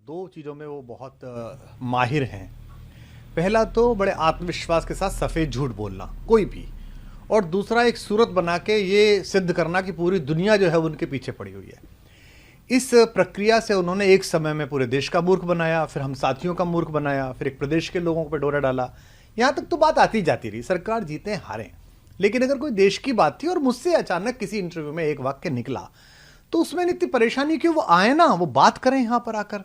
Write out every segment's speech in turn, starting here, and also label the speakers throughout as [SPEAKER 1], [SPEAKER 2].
[SPEAKER 1] दो चीज़ों में वो बहुत माहिर हैं। पहला तो बड़े आत्मविश्वास के साथ सफ़ेद झूठ बोलना कोई भी, और दूसरा एक सूरत बना के ये सिद्ध करना कि पूरी दुनिया जो है वो उनके पीछे पड़ी हुई है। इस प्रक्रिया से उन्होंने एक समय में पूरे देश का मूर्ख बनाया, फिर हम साथियों का मूर्ख बनाया, फिर एक प्रदेश के लोगों पर डोरा डाला। यहाँ तक तो बात आती जाती रही, सरकार जीते हारें, लेकिन अगर कोई देश की बात थी और मुझसे अचानक किसी इंटरव्यू में एक वाक्य निकला तो उसमें इतनी परेशानी क्यों? वो आए ना, वो बात करें यहाँ पर आकर।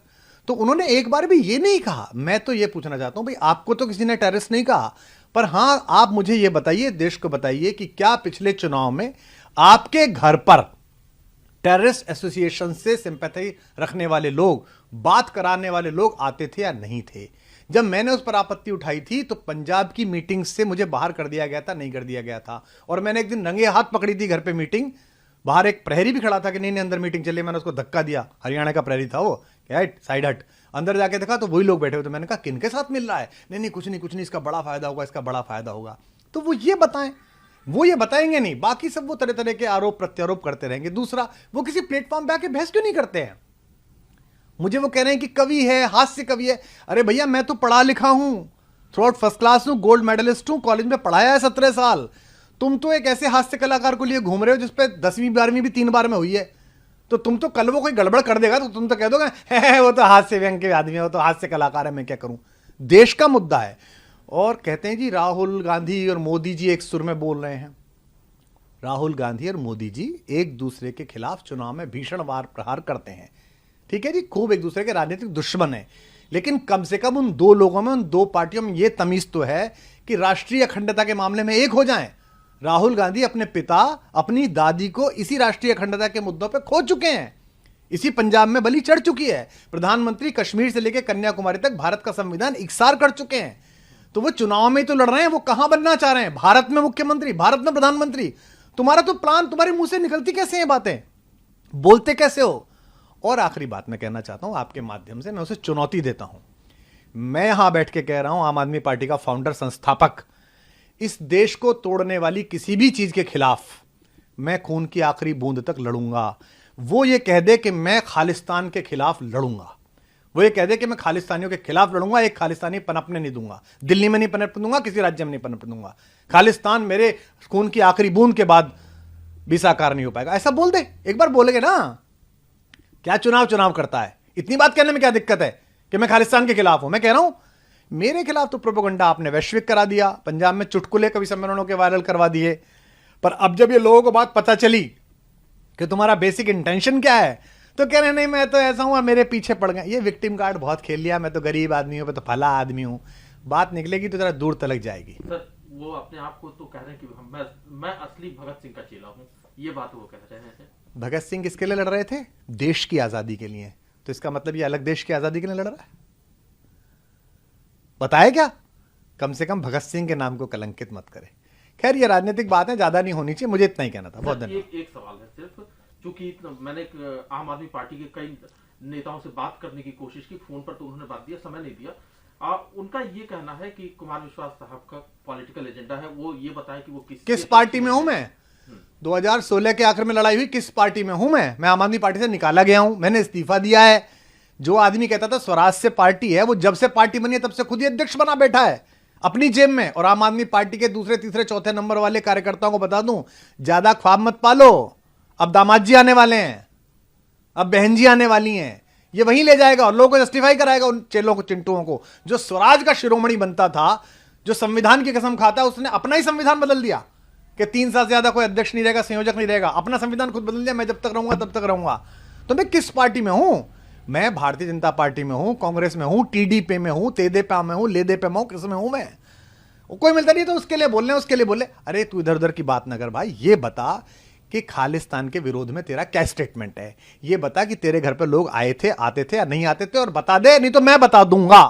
[SPEAKER 1] तो उन्होंने एक बार भी ये नहीं कहा। मैं तो ये पूछना चाहता हूं भाई, आपको तो किसी ने टेररिस्ट नहीं कहा, पर हां आप मुझे ये बताइए, देश को बताइए कि क्या पिछले चुनाव में आपके घर पर टेररिस्ट एसोसिएशन से सिंपैथी रखने वाले लोग, बात कराने वाले लोग आते थे या नहीं थे? जब मैंने उस पर आपत्ति उठाई थी तो पंजाब की मीटिंग से मुझे बाहर कर दिया गया था, नहीं कर दिया गया था। और मैंने एक दिन रंगे हाथ पकड़ी थी घर पे मीटिंग, बाहर एक प्रहरी भी खड़ा था कि नहीं नहीं अंदर मीटिंग चली, मैंने उसको धक्का दिया, हरियाणा का प्रहरी था वो, क्या साइड हट। अंदर जाके देखा तो वही लोग बैठे हुए थे। मैंने कहा किनके साथ मिल रहा है? नहीं नहीं कुछ नहीं, इसका बड़ा फायदा होगा, इसका बड़ा फायदा होगा। तो वो ये बताएं, वो ये बताएंगे नहीं, बाकी सब वो तरह तरह के आरोप प्रत्यारोप करते रहेंगे। दूसरा, वो किसी प्लेटफॉर्म पे आके बहस क्यों नहीं करते हैं? मुझे वो कह रहे हैं कि कवि है, हास्य कवि है। अरे भैया, मैं तो पढ़ा लिखा हूं, थ्रू आउट फर्स्ट क्लास हूं, गोल्ड मेडलिस्ट हूं, कॉलेज में पढ़ाया है 17 साल। तुम तो एक ऐसे हास्य कलाकार को लिए घूम रहे हो जिसपे 10वीं 12वीं भी 3 बार में हुई है। तो तुम तो कल वो कोई गड़बड़ कर देगा तो तुम तो कह दोगे है वो तो हास्य व्यंग के आदमी है, वो तो हास्य कलाकार है, मैं क्या करूं। देश का मुद्दा है। और कहते हैं जी राहुल गांधी और मोदी जी एक सुर में बोल रहे हैं। राहुल गांधी और मोदी जी एक दूसरे के खिलाफ चुनाव में भीषण वार प्रहार करते हैं, ठीक है जी, खूब एक दूसरे के राजनीतिक दुश्मन है, लेकिन कम से कम उन दो लोगों में, उन दो पार्टियों में यह तमीज तो है कि राष्ट्रीय अखंडता के मामले में एक हो जाएं। राहुल गांधी अपने पिता, अपनी दादी को इसी राष्ट्रीय अखंडता के मुद्दों पे खो चुके हैं, इसी पंजाब में बलि चढ़ चुकी है। प्रधानमंत्री कश्मीर से लेकर कन्याकुमारी तक भारत का संविधान इकसार कर चुके हैं। तो वो चुनाव में तो लड़ रहे हैं, वो कहां बनना चाह रहे हैं? भारत में मुख्यमंत्री, भारत में प्रधानमंत्री। तुम्हारा तो प्लान, तुम्हारे मुंह से निकलती कैसे हैं बातें, बोलते कैसे हो? और आखिरी बात मैं कहना चाहता हूं आपके माध्यम से, मैं उसे चुनौती देता हूं। मैं यहां बैठ के कह रहा हूं, आम आदमी पार्टी का फाउंडर, संस्थापक, इस देश को तोड़ने वाली किसी भी चीज के खिलाफ मैं खून की आखिरी बूंद तक लड़ूंगा। वो ये कह दे कि मैं खालिस्तान के खिलाफ लड़ूंगा, वो ये कह दे कि मैं खालिस्तानियों के खिलाफ लड़ूंगा, एक खालिस्तानी पनपने नहीं दूंगा, दिल्ली में नहीं पनपने दूंगा, किसी राज्य में नहीं पनपने दूंगा। खालिस्तान मेरे खून की आखिरी बूंद के बाद भी साकार नहीं हो पाएगा, ऐसा बोल दे। एक बार बोलेगे ना, क्या चुनाव करता है? इतनी बात कहने में क्या दिक्कत है कि मैं खालिस्तान के खिलाफ हूं? मैं कह रहा हूं मेरे खिलाफ तो प्रोपेगेंडा आपने वैश्विक करा दिया, पंजाब में चुटकुले कवि सम्मेलनों के वायरल करवा दिए, पर अब जब ये लोगों को बात पता चली कि तुम्हारा बेसिक इंटेंशन क्या है, तो कह रहे नहीं मैं तो ऐसा हूं और मेरे पीछे पड़ गए। ये विक्टिम कार्ड बहुत खेल लिया, मैं तो गरीब आदमी हूं, मैं तो फला आदमी हूं। बात निकलेगी तो जरा दूर तलक जाएगी।
[SPEAKER 2] सर, वो अपने आप को तो कह रहे हैं कि मैं असली भगत सिंह का चेला हूं, ये बात वो कह रहे हैं।
[SPEAKER 1] भगत सिंह किसके लिए लड़ रहे थे? देश की आजादी के लिए। तो इसका मतलब ये अलग देश की आजादी के लिए लड़ रहा है? बताए क्या? कम से कम भगत सिंह के नाम को कलंकित मत करे। खैर, ये राजनीतिक बातें ज्यादा नहीं होनी चाहिए, मुझे इतना ही कहना था। बहुत धन्यवाद।
[SPEAKER 2] एक सवाल है सिर्फ, चूंकि मैंने आम आदमी पार्टी के कई नेताओं से बात करने की कोशिश की, फोन पर तो उन्होंने बात दिया, समय नहीं दिया। उनका ये कहना है कि कुमार विश्वास साहब का पॉलिटिकल एजेंडा है, वो ये बताए कि वो किस
[SPEAKER 1] पार्टी में हूं मैं। 2016 के आखिर में लड़ाई हुई, किस पार्टी में हूं मैं आम आदमी पार्टी से निकाला गया हूं, मैंने इस्तीफा दिया है। जो आदमी कहता था स्वराज से पार्टी है, वो जब से पार्टी बनी है तब से खुद ही अध्यक्ष बना बैठा है अपनी जेब में। और आम आदमी पार्टी के दूसरे तीसरे चौथे नंबर वाले कार्यकर्ताओं को बता दूं, ज्यादा ख्वाब मत पालो, अब दामाद जी आने वाले हैं, अब बहन जी आने वाली हैं, ये वहीं ले जाएगा और लोगों को जस्टिफाई कराएगा उन चेलों को, चिंटुओं को। जो स्वराज का शिरोमणि बनता था, जो संविधान की कसम खाता है, उसने अपना ही संविधान बदल दिया कि 3 साल से ज्यादा कोई अध्यक्ष नहीं रहेगा, संयोजक नहीं रहेगा, अपना संविधान खुद बदल दिया, मैं जब तक रहूंगा तब तक रहूंगा। तो मैं किस पार्टी में हूं? मैं भारतीय जनता पार्टी में हूं, कांग्रेस में हूं, टीडीपी में हूं, तेदेपा में हूं, लेदेपा में हूं, किस में हूं मैं? कोई मिलता नहीं तो उसके लिए बोल रहे हैं, उसके लिए बोले। अरे तू इधर उधर की बात ना कर भाई, ये बता कि खालिस्तान के विरोध में तेरा क्या स्टेटमेंट है? ये बता कि तेरे घर पे लोग आए थे, आते थे या नहीं आते थे, और बता दे, नहीं तो मैं बता दूंगा।